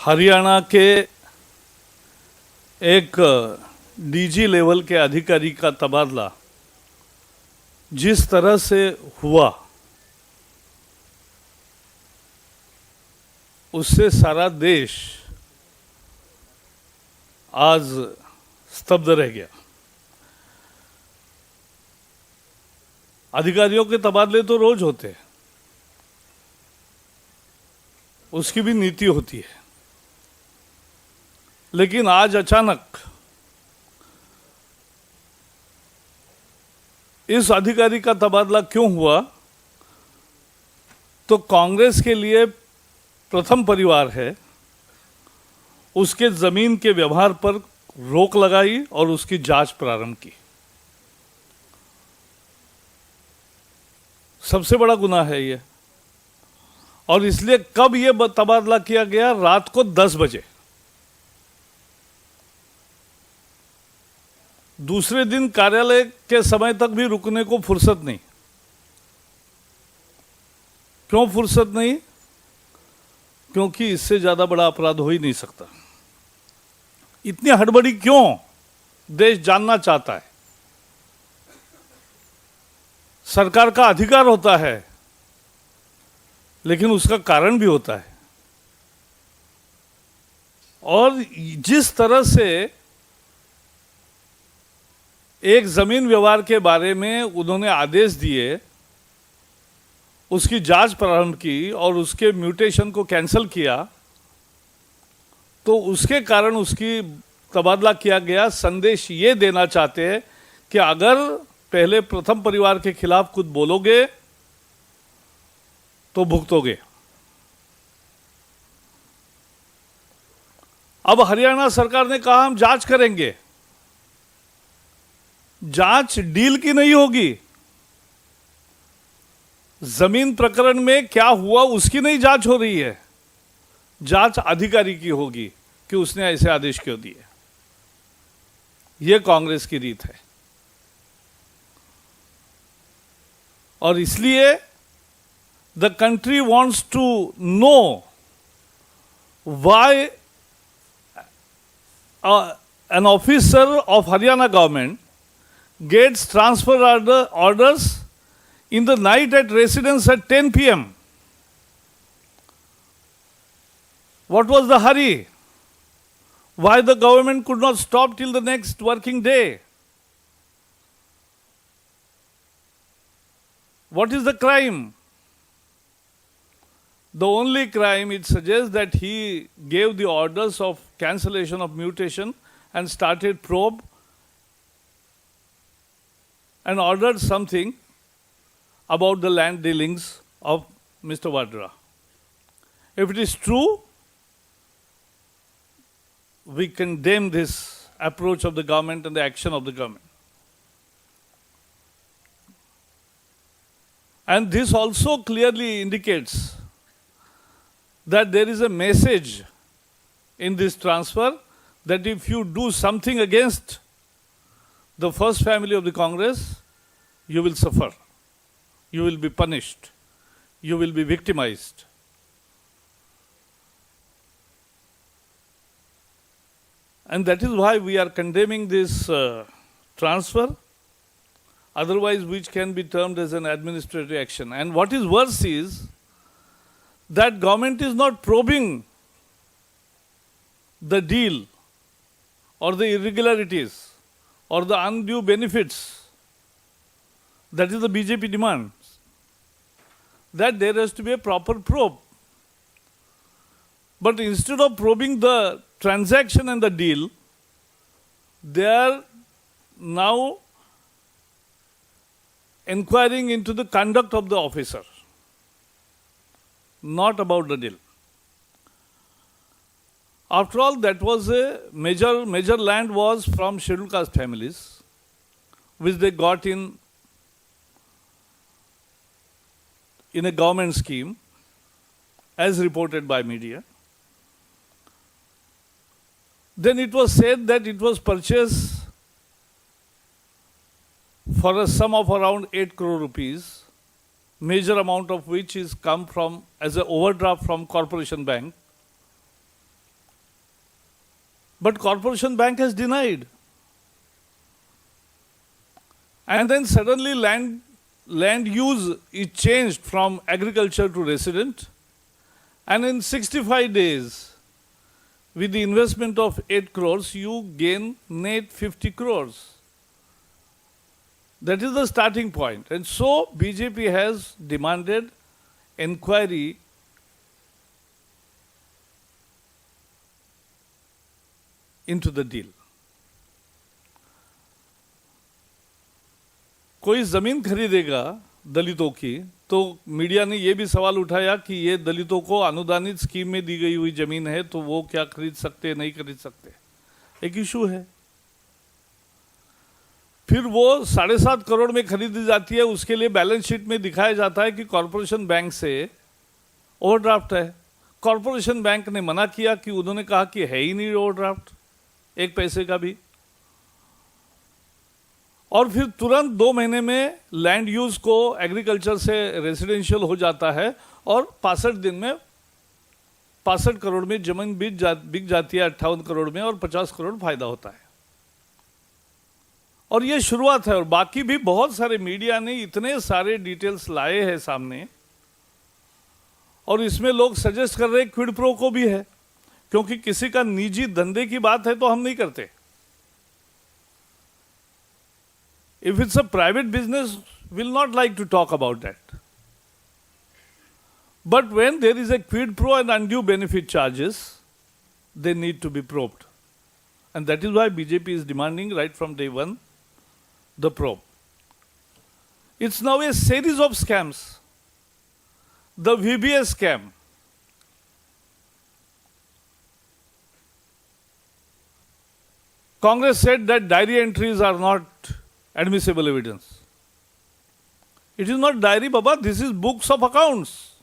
हरियाणा के एक DG level के अधिकारी का तबादला जिस तरह से हुआ, उससे सारा देश आज स्तब्ध रह गया। अधिकारियों के तबादले तो रोज होते हैं, उसकी भी नीति होती है, लेकिन आज अचानक इस अधिकारी का तबादला क्यों हुआ? तो कांग्रेस के लिए प्रथम परिवार है, उसके जमीन के व्यवहार पर रोक लगाई और उसकी जांच प्रारंभ की। सबसे बड़ा गुनाह है ये, और इसलिए कब ये तबादला किया गया? रात को 10 बजे। दूसरे दिन कार्यालय के समय तक भी रुकने को फुर्सत नहीं। क्यों फुर्सत नहीं? क्योंकि इससे ज्यादा बड़ा अपराध हो ही नहीं सकता। इतनी हड़बड़ी क्यों? देश जानना चाहता है। सरकार का अधिकार होता है, लेकिन उसका कारण भी होता है। और जिस तरह से एक जमीन व्यवहार के बारे में उन्होंने आदेश दिए, उसकी जांच प्रारंभ की और उसके म्यूटेशन को कैंसिल किया, तो उसके कारण उसकी तबादला किया गया। संदेश ये देना चाहते हैं कि अगर पहले प्रथम परिवार के खिलाफ कुछ बोलोगे तो भुगतोगे। अब हरियाणा सरकार ने कहा हम जांच करेंगे। जांच डील की नहीं होगी, जमीन प्रकरण में क्या हुआ उसकी नहीं जांच हो रही है, जांच अधिकारी की होगी कि उसने ऐसे आदेश क्यों दिए। यह कांग्रेस की रीत है, और इसलिए the country wants to know why an officer of Haryana government gets transfer orders in the night at residence at 10 p.m. What was the hurry? Why the government could not stop till the next working day? What is the crime? The only crime, it suggests that he gave the orders of cancellation of mutation and started probe and ordered something about the land dealings of Mr. Vadra. If it is true, we condemn this approach of the government and the action of the government. And this also clearly indicates that there is a message in this transfer that if you do something against the first family of the Congress, you will suffer, you will be punished, you will be victimized. And that is why we are condemning this transfer, otherwise which can be termed as an administrative action. And what is worse is that government is not probing the deal or the irregularities or the undue benefits. That is the BJP demand, that there has to be a proper probe. But instead of probing the transaction and the deal, they are now inquiring into the conduct of the officer, not about the deal. After all, that was a major land was from scheduled caste families, which they got in a government scheme, as reported by media. Then it was said that it was purchased for a sum of around 8 crore rupees, major amount of which is come from as an overdraft from Corporation Bank. But Corporation Bank has denied. And then suddenly land use is changed from agriculture to resident. And in 65 days, with the investment of 8 crores, you gain net 50 crores. That is the starting point. And so BJP has demanded inquiry into the deal. कोई जमीन खरीदेगा दलितों की, तो media ने यह भी सवाल उठाया कि ये दलितों को अनुदानित स्कीम में दी गई हुई जमीन है, तो वो क्या खरीद सकते नहीं खरीद सकते, एक इशू है। फिर वो 7.5 करोड़ में खरीदी जाती है, उसके लिए बैलेंस शीट में दिखाया जाता है कि कॉरपोरेशन बैंक से ओवरड्राफ्ट है। कॉरपोरेशन बैंक ने मना किया कि उन्होंने कहा कि है ही नहीं ओवरड्राफ्ट, एक पैसे का भी। और फिर तुरंत 2 महीने में लैंड यूज को एग्रीकल्चर से रेसिडेंशियल हो जाता है और 65 दिन में 65 करोड़ में जमीन बिक जाती है 58 करोड़ में, और 50 करोड़ फायदा होता है। और ये शुरुआत है, और बाकी भी बहुत सारे मीडिया ने इतने सारे डिटेल्स लाए हैं सामने, और इसमें लोग सजेस्ट कर रहे हैं क्विड प्रो को भी है, क्योंकि किसी का निजी धंधे की बात है तो हम नहीं करते। If it's a private business, we'll not like to talk about that. But when there is a quid pro and undue benefit charges, they need to be probed. And that is why BJP is demanding right from day one the probe. It's now a series of scams. The VBS scam. Congress said that diary entries are not admissible evidence. It is not diary, Baba, this is books of accounts.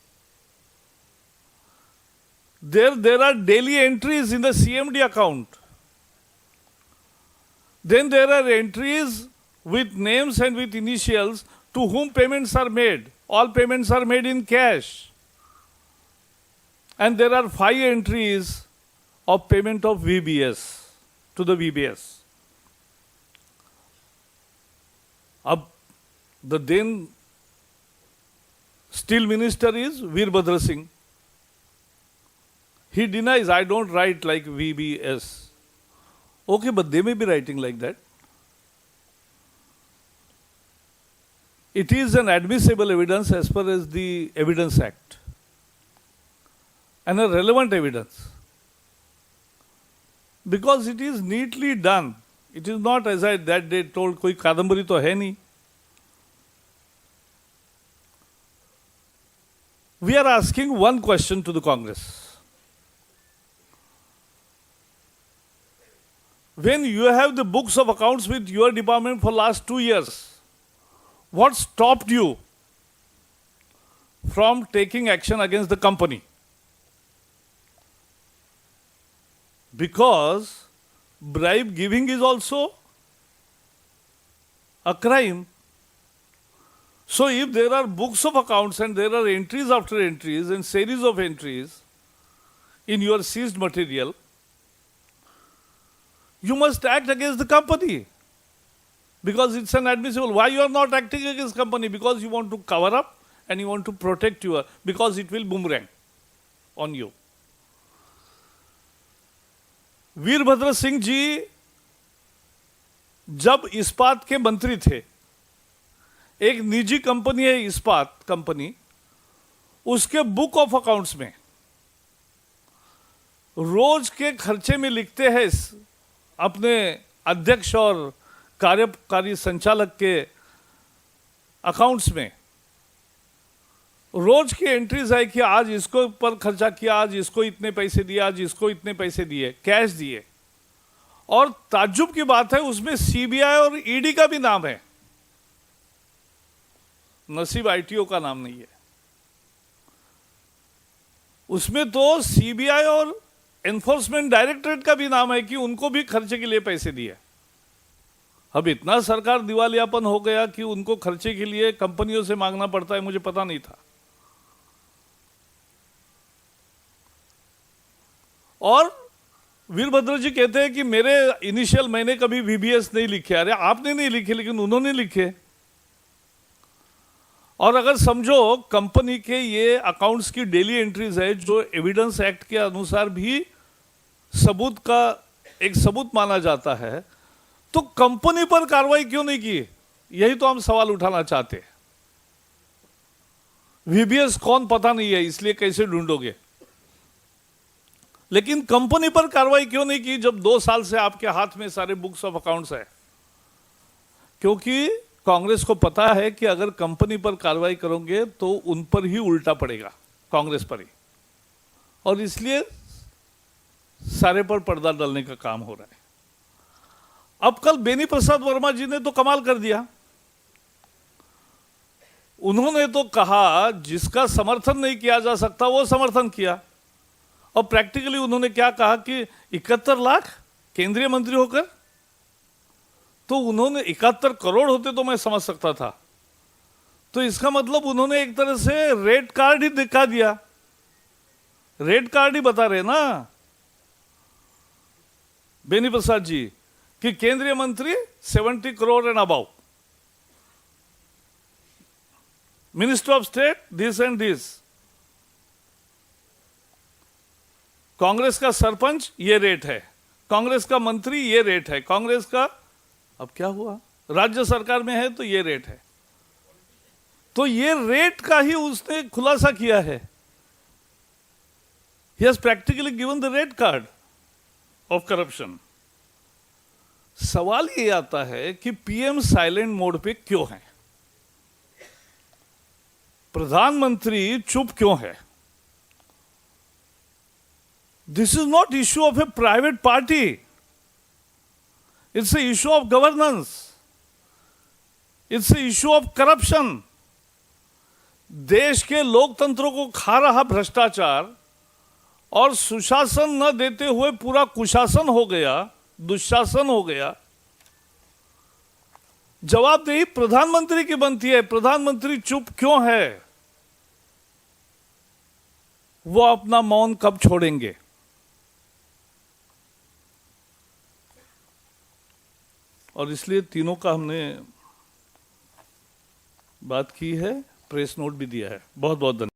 There are daily entries in the CMD account. Then there are entries with names and with initials to whom payments are made. All payments are made in cash. And there are 5 entries of payment of VBS to the VBS. Ab the then steel minister is Veerbhadra Singh. He denies, I don't write like VBS. Okay, but they may be writing like that. It is an admissible evidence as per as the Evidence Act, and a relevant evidence, because it is neatly done. It is not as I that day told, koi kadambari to hai nahi. We are asking one question to the Congress. When you have the books of accounts with your department for last 2 years, what stopped you from taking action against the company? Because bribe giving is also a crime. So if there are books of accounts and there are entries after entries and series of entries in your seized material, you must act against the company, because it's inadmissible. Why you are not acting against company? Because you want to cover up and you want to protect your, because it will boomerang on you. Virbhadra Singh ji जब इस्पात के मंत्री थे, एक निजी company है इस्पात company, उसके बुक ऑफ अकाउंट्स में रोज के खर्चे में लिखते हैं अपने अध्यक्ष और कार्यकारी संचालक के अकाउंट्स में रोज की एंट्रीज है कि आज इसको पर खर्चा किया, आज इसको इतने पैसे दिए, आज इसको इतने पैसे दिए, कैश दिए। और ताज्जुब की बात है, उसमें सीबीआई और ईडी का भी नाम है, नसीब आईटीओ का नाम नहीं है। उसमें तो सीबीआई और एनफोर्समेंट डायरेक्टरेट का भी नाम है कि उनको भी खर्चे के लिए पैसे दिए। अब इतना सरकार दिवालियापन हो गया कि उनको खर्चे के लिए कंपनियों से मांगना पड़ता है, मुझे पता नहीं था। और वीरभद्र जी कहते हैं कि मेरे इनिशियल मैंने कभी वीबीएस नहीं लिखे। अरे आपने नहीं लिखे, लेकिन उन्होंने लिखे। और अगर समझो कंपनी के ये अकाउंट्स की डेली एंट्रीज है, जो एविडेंस एक्ट के अनुसार भी सबूत का एक सबूत माना जाता है, तो कंपनी पर कार्रवाई क्यों नहीं की? यही तो हम सवाल उठाना चाहते हैं। वीबीएस कौन पता नहीं है, इसलिए कैसे ढूंढोगे? लेकिन कंपनी पर कार्रवाई क्यों नहीं की जब 2 साल से आपके हाथ में सारे बुक्स ऑफ अकाउंट्स है? क्योंकि कांग्रेस को पता है कि अगर कंपनी पर कार्रवाई करोगे तो उन पर ही उल्टा पड़ेगा, कांग्रेस पर ही। और इसलिए सारे पर पर्दा डालने का काम हो रहा है। अब कल बेनी प्रसाद वर्मा जी ने तो कमाल कर दिया। उन्होंने तो कहा जिसका समर्थन नहीं किया जा सकता वो समर्थन किया। और प्रैक्टिकली उन्होंने क्या कहा कि 71 लाख केंद्रीय मंत्री होकर, तो उन्होंने 71 करोड़ होते तो मैं समझ सकता था। तो इसका मतलब उन्होंने एक तरह से रेड कार्ड ही दिखा दिया, रेड कार्ड ही बता रहे ना बेनी प्रसाद जी कि केंद्रीय मंत्री 70 crore and about, minister of state this and this, Congress का सरपंच ये रेट है, कांग्रेस का मंत्री ये रेट है, कांग्रेस का अब क्या हुआ राज्य सरकार में है तो ये रेट है। तो ये रेट का ही उसने खुलासा किया है। He has practically given the red card of corruption. सवाल ये आता है कि पीएम साइलेंट मोड पे क्यों है, प्रधानमंत्री चुप क्यों है? This is not issue of a private party. It's a issue of governance. It's a issue of corruption. देश के लोकतंत्र को खा रहा भ्रष्टाचार और सुशासन न देते हुए पूरा कुशासन हो गया, दुशासन हो गया। जवाबदेही प्रधानमंत्री की बनती है। प्रधानमंत्री चुप क्यों है? वो अपना मौन कब छोड़ेंगे? और इसलिए तीनों का हमने बात की है, प्रेस नोट भी दिया है। बहुत बहुत धन्यवाद।